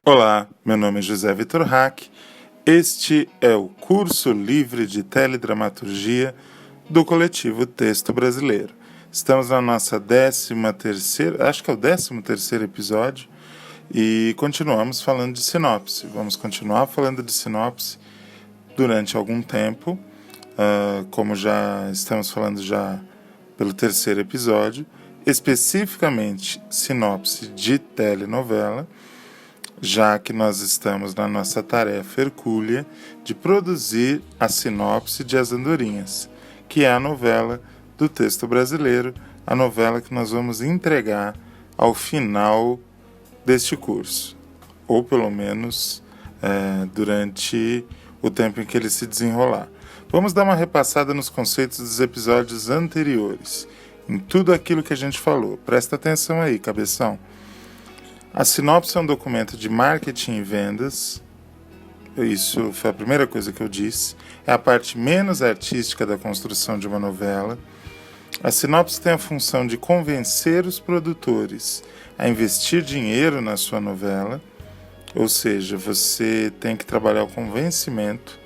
Olá, meu nome é José Vitor Hack. Este é o curso livre de teledramaturgia do coletivo Texto Brasileiro. Estamos na nossa 13ª, acho que é o 13º episódio, e continuamos falando de sinopse. Vamos continuar falando de sinopse durante algum tempo, como já estamos falando já pelo 3º episódio, especificamente sinopse de telenovela, já que nós estamos na nossa tarefa hercúlea de produzir a sinopse de As Andorinhas, que é a novela do Texto Brasileiro, a novela que nós vamos entregar ao final deste curso, ou pelo menos durante o tempo em que ele se desenrolar. Vamos dar uma repassada nos conceitos dos episódios anteriores, em tudo aquilo que a gente falou. Presta atenção aí, cabeção. A sinopse é um documento de marketing e vendas. Isso foi a primeira coisa que eu disse. É a parte menos artística da construção de uma novela. A sinopse tem a função de convencer os produtores a investir dinheiro na sua novela. Ou seja, você tem que trabalhar o convencimento.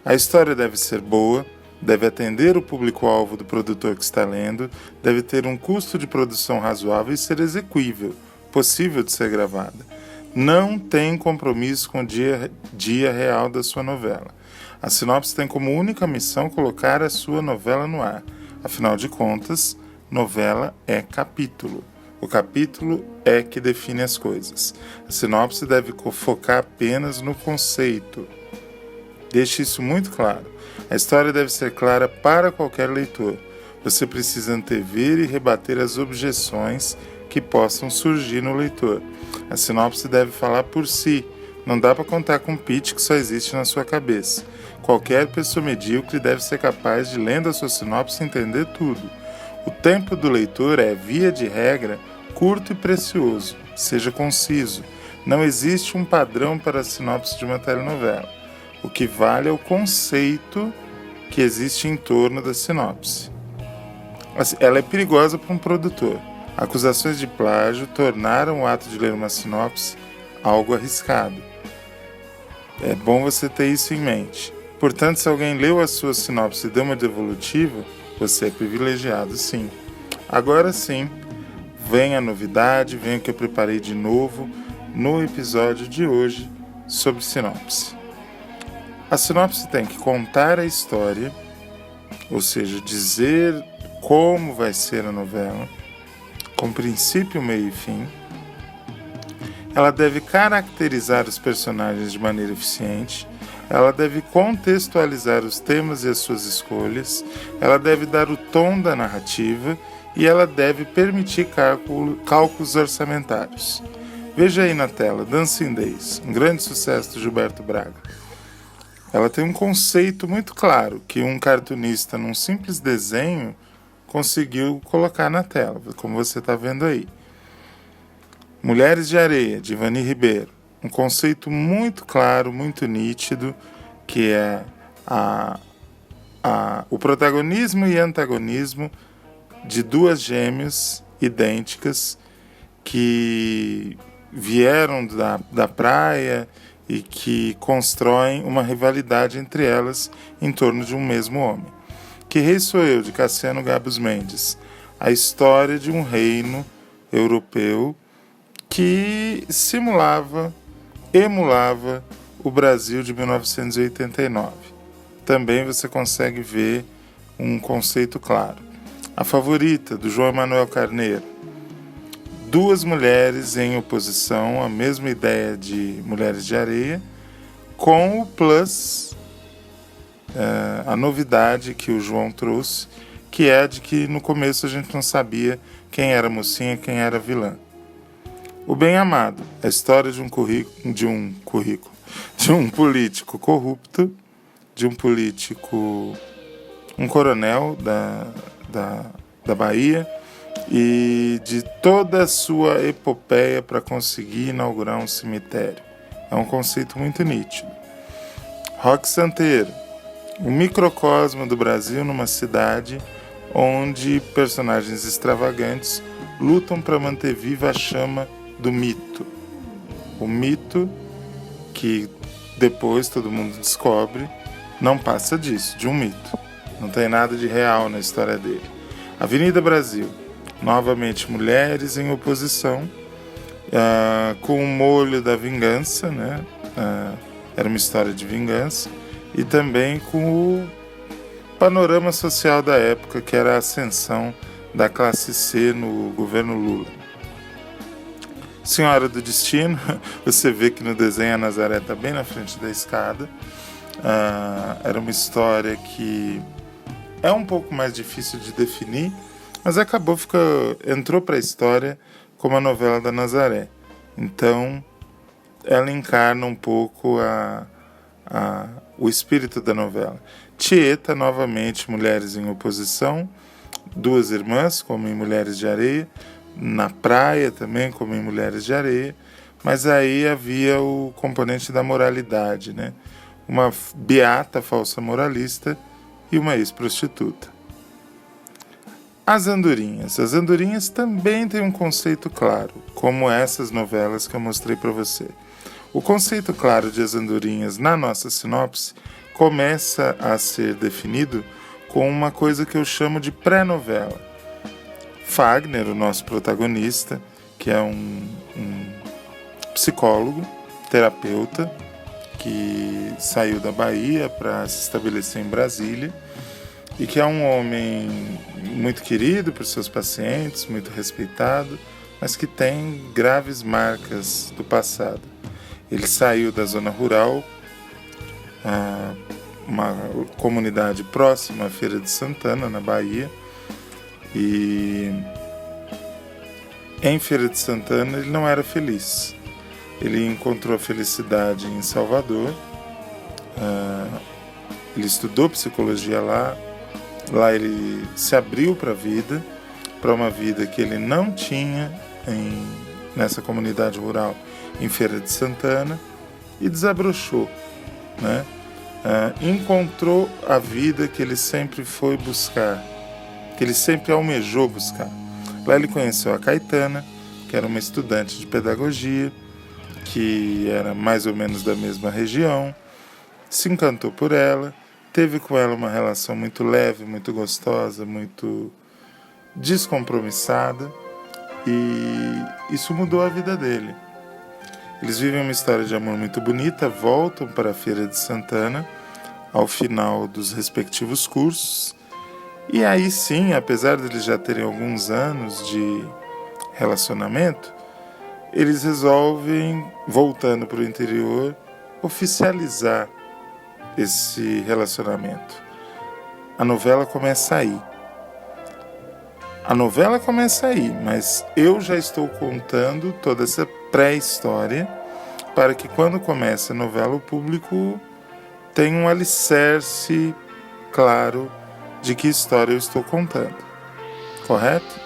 A história deve ser boa, deve atender o público-alvo do produtor que está lendo, deve ter um custo de produção razoável e ser exequível, possível de ser gravada. Não tem compromisso com o dia real da sua novela. A sinopse tem como única missão colocar a sua novela no ar. Afinal de contas, novela é capítulo. O capítulo é que define as coisas. A sinopse deve focar apenas no conceito. Deixe isso muito claro. A história deve ser clara para qualquer leitor. Você precisa antever e rebater as objeções que possam surgir no leitor. A sinopse deve falar por si. Não dá para contar com um pitch que só existe na sua cabeça. Qualquer pessoa medíocre deve ser capaz de, lendo a sua sinopse, entender tudo. O tempo do leitor é, via de regra, curto e precioso. Seja conciso. Não existe um padrão para a sinopse de uma telenovela. O que vale é o conceito que existe em torno da sinopse. Ela é perigosa para um produtor. Acusações de plágio tornaram o ato de ler uma sinopse algo arriscado. É bom você ter isso em mente. Portanto, se alguém leu a sua sinopse e deu uma devolutiva, você é privilegiado, sim. Agora sim, vem a novidade, vem o que eu preparei de novo no episódio de hoje sobre sinopse. A sinopse tem que contar a história, ou seja, dizer como vai ser a novela, com princípio, meio e fim. Ela deve caracterizar os personagens de maneira eficiente. Ela deve contextualizar os temas e as suas escolhas. Ela deve dar o tom da narrativa e ela deve permitir cálculos orçamentários. Veja aí na tela, Dancing Days, um grande sucesso do Gilberto Braga. Ela tem um conceito muito claro que um cartunista, num simples desenho, conseguiu colocar na tela, como você está vendo aí. Mulheres de Areia, de Ivani Ribeiro. Um conceito muito claro, muito nítido, que é o protagonismo e antagonismo de duas gêmeas idênticas que vieram da praia e que constroem uma rivalidade entre elas em torno de um mesmo homem. Que Rei Sou Eu, de Cassiano Gabos Mendes. A história de um reino europeu que emulava o Brasil de 1989. Também você consegue ver um conceito claro. A Favorita, do João Emanuel Carneiro. Duas mulheres em oposição à mesma ideia de Mulheres de Areia, com o plus, a novidade que o João trouxe, que é de que no começo a gente não sabia quem era mocinha e quem era vilã. O Bem Amado, a história de um político corrupto, um coronel da Bahia, e de toda a sua epopeia para conseguir inaugurar um cemitério. É um conceito muito nítido. Roque Santeiro, um microcosmo do Brasil numa cidade onde personagens extravagantes lutam para manter viva a chama do mito. O mito, que depois todo mundo descobre, não passa disso, de um mito. Não tem nada de real na história dele. Avenida Brasil, novamente mulheres em oposição, com o molho da vingança, né? Era uma história de vingança, e também com o panorama social da época, que era a ascensão da classe C no governo Lula. Senhora do Destino, você vê que no desenho a Nazaré está bem na frente da escada. Era uma história que é um pouco mais difícil de definir, mas entrou para a história como a novela da Nazaré. Então, ela encarna um pouco o espírito da novela. Tieta, novamente, mulheres em oposição, duas irmãs, como em Mulheres de Areia, na praia também, como em Mulheres de Areia, mas aí havia o componente da moralidade, né? Uma beata falsa moralista e uma ex-prostituta. As andorinhas. As andorinhas também têm um conceito claro, como essas novelas que eu mostrei para você. O conceito claro de As Andorinhas na nossa sinopse começa a ser definido com uma coisa que eu chamo de pré-novela. Fagner, o nosso protagonista, que é um psicólogo, terapeuta, que saiu da Bahia para se estabelecer em Brasília, e que é um homem muito querido por seus pacientes, muito respeitado, mas que tem graves marcas do passado. Ele saiu da zona rural, uma comunidade próxima à Feira de Santana, na Bahia, e em Feira de Santana ele não era feliz. Ele encontrou a felicidade em Salvador, ele estudou psicologia lá ele se abriu para a vida, para uma vida que ele não tinha nessa comunidade rural em Feira de Santana, e desabrochou, né? Encontrou a vida que ele sempre foi buscar, que ele sempre almejou buscar. Lá ele conheceu a Caetana, que era uma estudante de pedagogia, que era mais ou menos da mesma região, se encantou por ela, teve com ela uma relação muito leve, muito gostosa, muito descompromissada, e isso mudou a vida dele. Eles vivem uma história de amor muito bonita, voltam para a Feira de Santana ao final dos respectivos cursos, e aí sim, apesar de eles já terem alguns anos de relacionamento, eles resolvem, voltando para o interior, oficializar esse relacionamento. A novela começa aí. Mas eu já estou contando toda essa pré-história para que quando começa a novela o público tenha um alicerce claro de que história eu estou contando. Correto?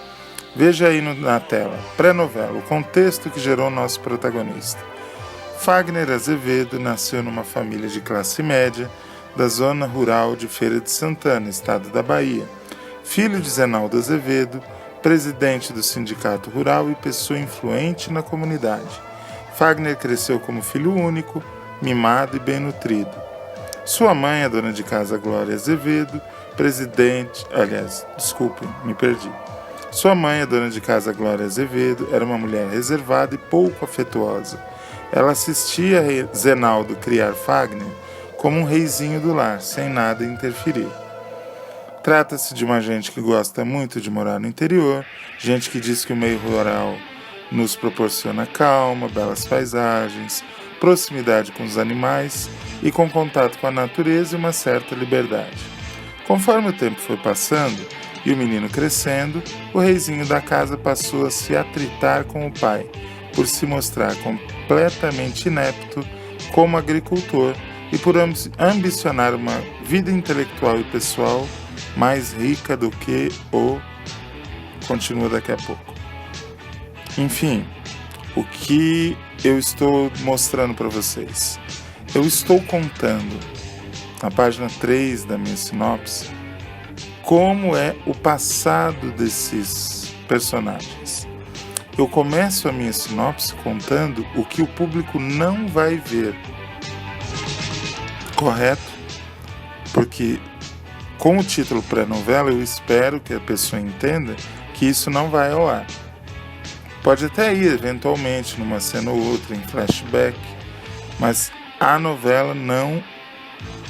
Veja aí na tela, pré-novela, o contexto que gerou nosso protagonista. Fagner Azevedo nasceu numa família de classe média da zona rural de Feira de Santana, estado da Bahia. Filho de Zenaldo Azevedo, presidente do sindicato rural e pessoa influente na comunidade. Fagner cresceu como filho único, mimado e bem nutrido. Sua mãe, a dona de casa Glória Azevedo, Sua mãe, a dona de casa Glória Azevedo, era uma mulher reservada e pouco afetuosa. Ela assistia a Zenaldo criar Fagner como um reizinho do lar, sem nada interferir. Trata-se de uma gente que gosta muito de morar no interior, gente que diz que o meio rural nos proporciona calma, belas paisagens, proximidade com os animais e com contato com a natureza e uma certa liberdade. Conforme o tempo foi passando e o menino crescendo, o reizinho da casa passou a se atritar com o pai, por se mostrar completamente inepto como agricultor e por ambicionar uma vida intelectual e pessoal mais rica do que Continua daqui a pouco. Enfim, o que eu estou mostrando para vocês? Eu estou contando, na página 3 da minha sinopse, como é o passado desses personagens. Eu começo a minha sinopse contando o que o público não vai ver. Correto? Porque com o título pré-novela eu espero que a pessoa entenda que isso não vai ao ar. Pode até ir eventualmente numa cena ou outra em flashback, mas a novela não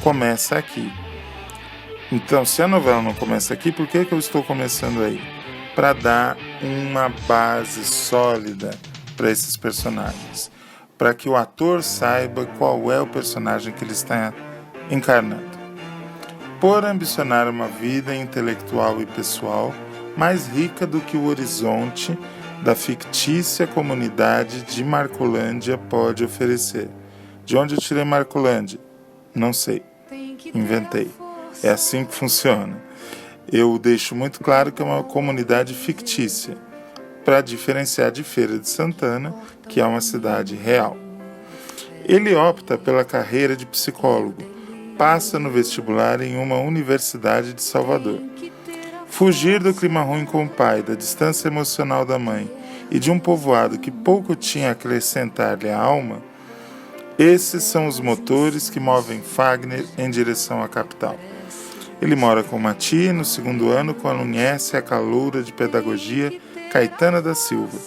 começa aqui. Então, se a novela não começa aqui, por que eu estou começando aí? Para dar uma base sólida para esses personagens, para que o ator saiba qual é o personagem que ele está encarnando. Por ambicionar uma vida intelectual e pessoal mais rica do que o horizonte da fictícia comunidade de Marcolândia pode oferecer. De onde eu tirei Marcolândia? Não sei. Inventei. É assim que funciona. Eu deixo muito claro que é uma comunidade fictícia, para diferenciar de Feira de Santana, que é uma cidade real. Ele opta pela carreira de psicólogo, passa no vestibular em uma universidade de Salvador. Fugir do clima ruim com o pai, da distância emocional da mãe e de um povoado que pouco tinha a acrescentar-lhe à alma, esses são os motores que movem Fagner em direção à capital. Ele mora com Mati no segundo ano, quando conhece a caloura de pedagogia Caetana da Silva.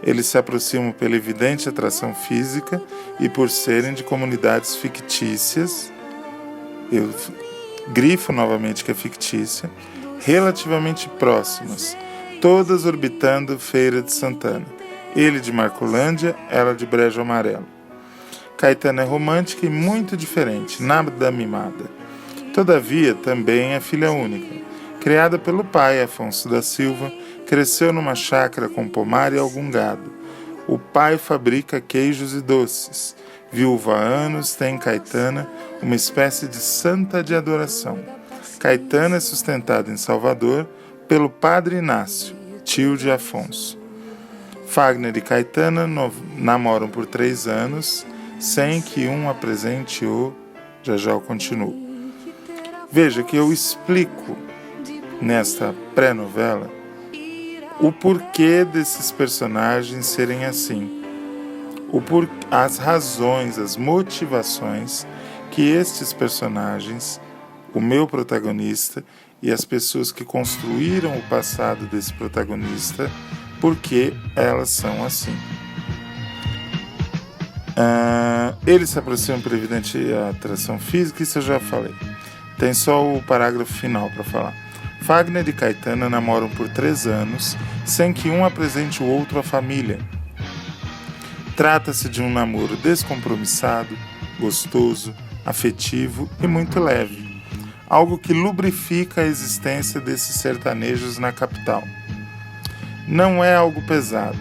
Eles se aproximam pela evidente atração física e por serem de comunidades fictícias, eu grifo novamente que é fictícia, relativamente próximas, todas orbitando Feira de Santana. Ele de Marcolândia, ela de Brejo Amarelo. Caetana é romântica e muito diferente, nada mimada. Todavia, também é filha única. Criada pelo pai, Afonso da Silva, cresceu numa chácara com pomar e algum gado. O pai fabrica queijos e doces. Viúva há anos, tem Caetana uma espécie de santa de adoração. Caetana é sustentada em Salvador pelo padre Inácio, tio de Afonso. Fagner e Caetana namoram por 3 anos, sem que um apresente o... Já eu continuo. Veja que eu explico nesta pré-novela o porquê desses personagens serem assim, as razões, as motivações que estes personagens, o meu protagonista e as pessoas que construíram o passado desse protagonista, porque elas são assim. Eles se aproximam por evidente atração física, isso eu já falei. Tem só o parágrafo final para falar. Fagner e Caetana namoram por 3 anos, sem que um apresente o outro à família. Trata-se de um namoro descompromissado, gostoso, afetivo e muito leve. Algo que lubrifica a existência desses sertanejos na capital. Não é algo pesado.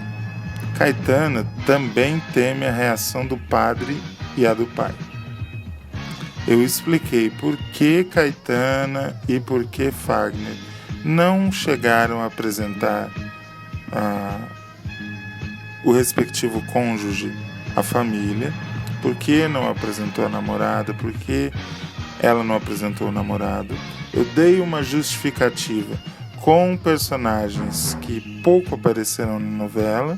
Caetana também teme a reação do padre e a do pai. Eu expliquei por que Caetana e por que Fagner não chegaram a apresentar o respectivo cônjuge à família, por que não apresentou a namorada, por que ela não apresentou o namorado. Eu dei uma justificativa com personagens que pouco apareceram na novela,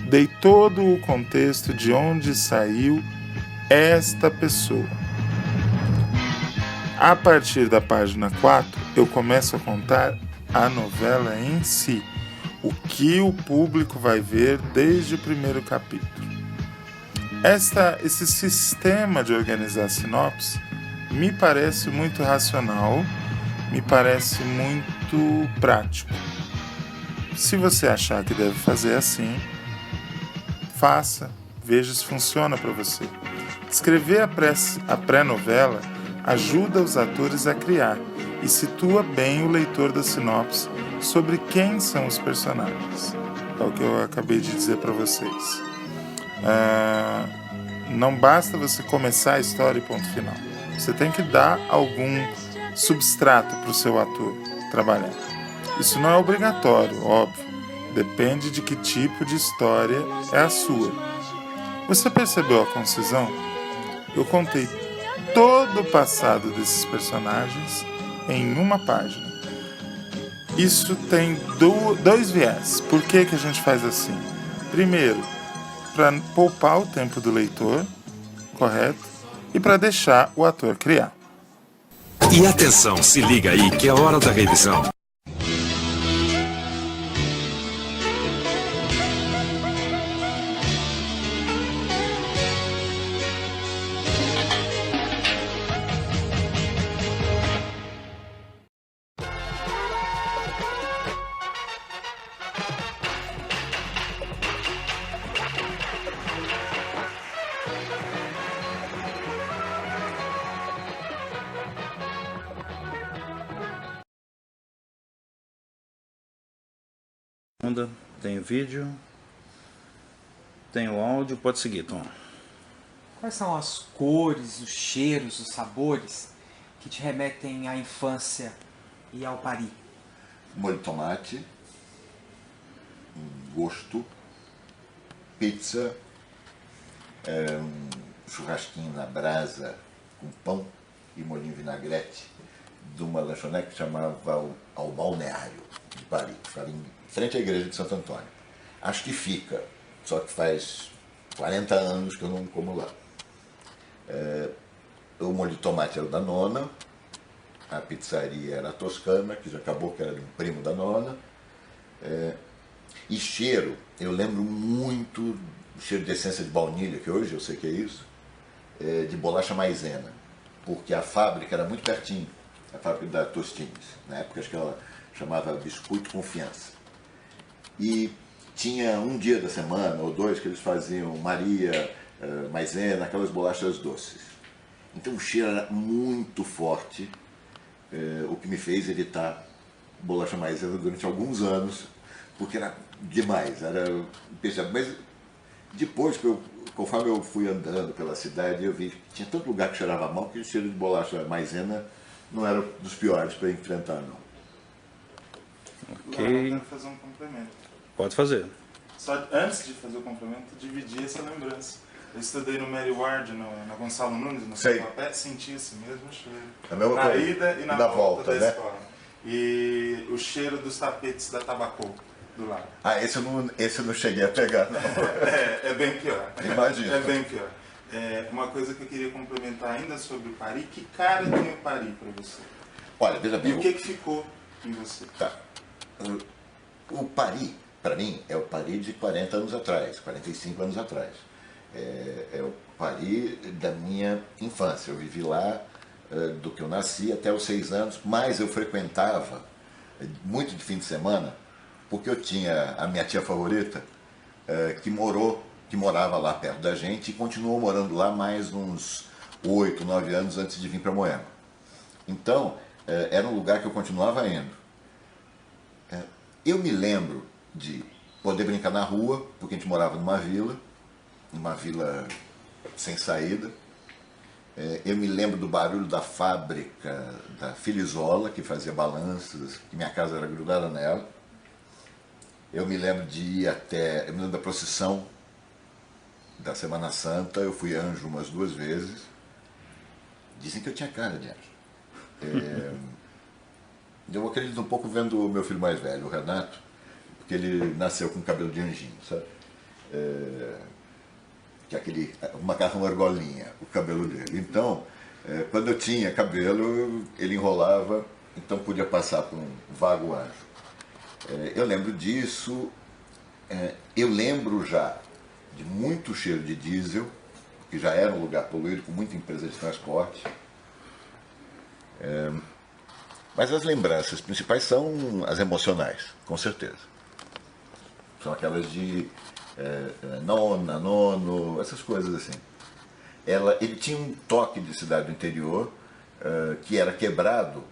dei todo o contexto de onde saiu esta pessoa. A partir da página 4, eu começo a contar a novela em si, o que o público vai ver desde o primeiro capítulo. Esse sistema de organizar a sinopse me parece muito racional, me parece muito prático. Se você achar que deve fazer assim, faça, veja se funciona para você. Escrever a pré-novela ajuda os atores a criar e situa bem o leitor da sinopse sobre quem são os personagens. É o que eu acabei de dizer para vocês. Não basta você começar a história e ponto final. Você tem que dar algum substrato para o seu ator trabalhar. Isso não é obrigatório, óbvio. Depende de que tipo de história é a sua. Você percebeu a concisão? Eu contei todo o passado desses personagens em uma página. Isso tem dois viés. Por que a gente faz assim? Primeiro, para poupar o tempo do leitor, correto? E para deixar o ator criar. E atenção, se liga aí que é hora da revisão. Tem o vídeo, tem o áudio, pode seguir, Tom. Quais são as cores, os cheiros, os sabores que te remetem à infância e ao Paris? Molho de tomate, gosto, pizza, um churrasquinho na brasa com pão e molhinho vinagrete de uma lanchonete que chamava Ao Balneário de Paris, ficava em frente à igreja de Santo Antônio. Acho que fica, só que faz 40 anos que eu não como lá. O molho de tomate era da nona, a pizzaria era a Toscana, que já acabou, que era de um primo da nona. E cheiro, eu lembro muito do cheiro de essência de baunilha, que hoje eu sei que é isso, de bolacha maisena, porque a fábrica era muito pertinho, a fábrica da Tostines. Na época acho que ela chamava Biscoito Confiança. E tinha um dia da semana, ou dois, que eles faziam Maria, maisena, aquelas bolachas doces. Então o cheiro era muito forte, o que me fez evitar bolacha maisena durante alguns anos, porque era demais, era impressionante. Mas depois, conforme eu fui andando pela cidade, eu vi que tinha tanto lugar que cheirava mal que o cheiro de bolacha maisena não era dos piores para enfrentar, não. Ok. Agora eu quero fazer um complemento. Pode fazer. Só antes de fazer o complemento, dividir essa lembrança. Eu estudei no Mary Ward, na Gonçalo Nunes, no Sapé, senti esse mesmo cheiro. Na ida e na volta da escola. E o cheiro dos tapetes da Tabacô do lado. Ah, esse eu não cheguei a pegar, não. É bem pior. Imagina. É bem pior. Uma coisa que eu queria complementar ainda sobre o Paris, que cara tem o Paris para você? Olha, veja bem. E o que ficou em você? Tá. O Paris, para mim, é o Paris de 40 anos atrás, 45 anos atrás. É o Paris da minha infância. Eu vivi lá do que eu nasci até os 6 anos, mas eu frequentava muito de fim de semana, porque eu tinha a minha tia favorita que morava lá perto da gente e continuou morando lá mais uns 8, 9 anos antes de vir para Moema. Então, era um lugar que eu continuava indo. Eu me lembro de poder brincar na rua, porque a gente morava numa vila sem saída. Eu me lembro do barulho da fábrica da Filizola, que fazia balanças, que minha casa era grudada nela. Eu me lembro eu me lembro da procissão da Semana Santa, eu fui anjo umas 2 vezes. Dizem que eu tinha cara de anjo. Eu acredito um pouco vendo o meu filho mais velho, o Renato, porque ele nasceu com cabelo de anjinho, sabe? Que é aquele macarrão argolinha, o cabelo dele. Então, quando eu tinha cabelo, ele enrolava, então podia passar por um vago anjo. Eu lembro disso, eu lembro já de muito cheiro de diesel, que já era um lugar poluído, com muita empresa de transporte. Mas as lembranças principais são as emocionais, com certeza. São aquelas de nona, nono, essas coisas assim. Ele tinha um toque de cidade do interior que era quebrado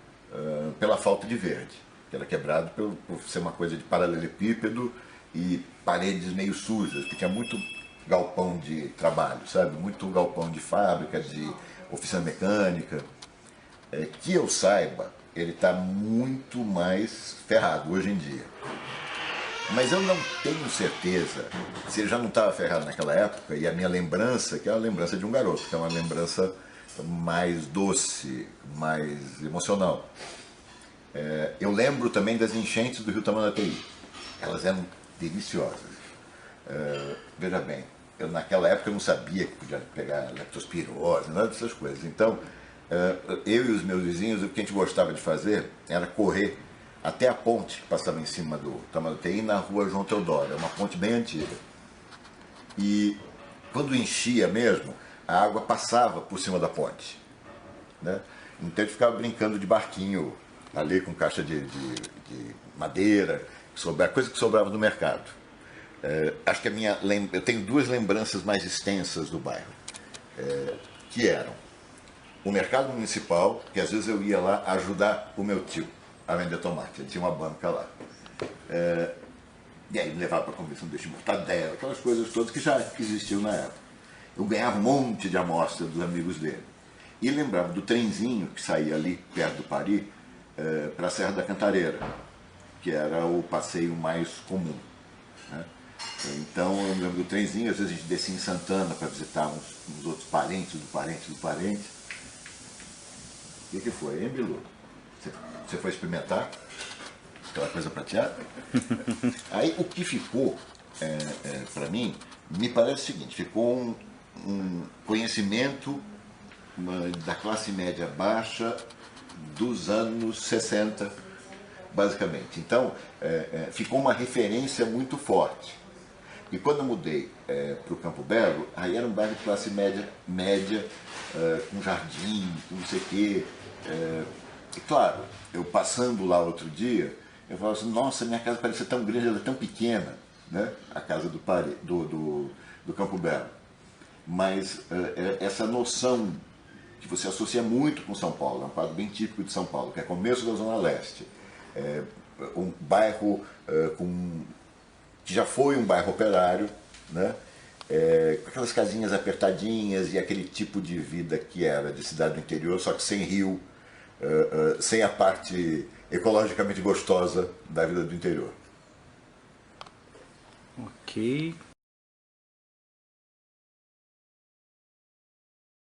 pela falta de verde. Que era quebrado por ser uma coisa de paralelepípedo e paredes meio sujas, que tinha muito galpão de trabalho, sabe? Muito galpão de fábrica, de oficina mecânica. Que eu saiba, ele está muito mais ferrado hoje em dia. Mas eu não tenho certeza se ele já não estava ferrado naquela época, e a minha lembrança, que é a lembrança de um garoto, que é uma lembrança mais doce, mais emocional. Eu lembro também das enchentes do rio Tamanduateí. Elas eram deliciosas. Veja bem, naquela época eu não sabia que podia pegar leptospirose, nada dessas coisas. Então, eu e os meus vizinhos, o que a gente gostava de fazer era correr até a ponte que passava em cima do Tamanduateí, na rua João Teodoro. É uma ponte bem antiga. E quando enchia mesmo, a água passava por cima da ponte, né? Então a gente ficava brincando de barquinho ali com caixa de madeira, coisa que sobrava no mercado. Acho que eu tenho duas lembranças mais extensas do bairro, que eram o mercado municipal, que às vezes eu ia lá ajudar o meu tio a vender tomate. Ele tinha uma banca lá. E aí me levava para comer sanduíche de mortadela, aquelas coisas todas que já existiam na época. Eu ganhava um monte de amostra dos amigos dele. E lembrava do trenzinho que saía ali, perto do Pari, para a Serra da Cantareira, que era o passeio mais comum, né? Então eu me lembro do trenzinho, às vezes a gente descia em Santana para visitar uns outros parentes do parente do parente. O que foi, hein, Bilu? Você foi experimentar aquela coisa prateada? Aí o que ficou, para mim, me parece o seguinte: ficou um conhecimento da classe média baixa dos anos 60, basicamente. Então, ficou uma referência muito forte. E quando eu mudei para o Campo Belo, aí era um bairro de classe média com jardim, com não sei o quê. E claro, eu passando lá outro dia, eu falava assim: nossa, minha casa parecia tão grande, ela é tão pequena, né? A casa do Campo Belo. Mas essa noção que você associa muito com São Paulo, é um quadro bem típico de São Paulo, que é começo da Zona Leste. Um bairro que já foi um bairro operário, né? Com aquelas casinhas apertadinhas e aquele tipo de vida que era de cidade do interior, só que sem rio, sem a parte ecologicamente gostosa da vida do interior. Ok.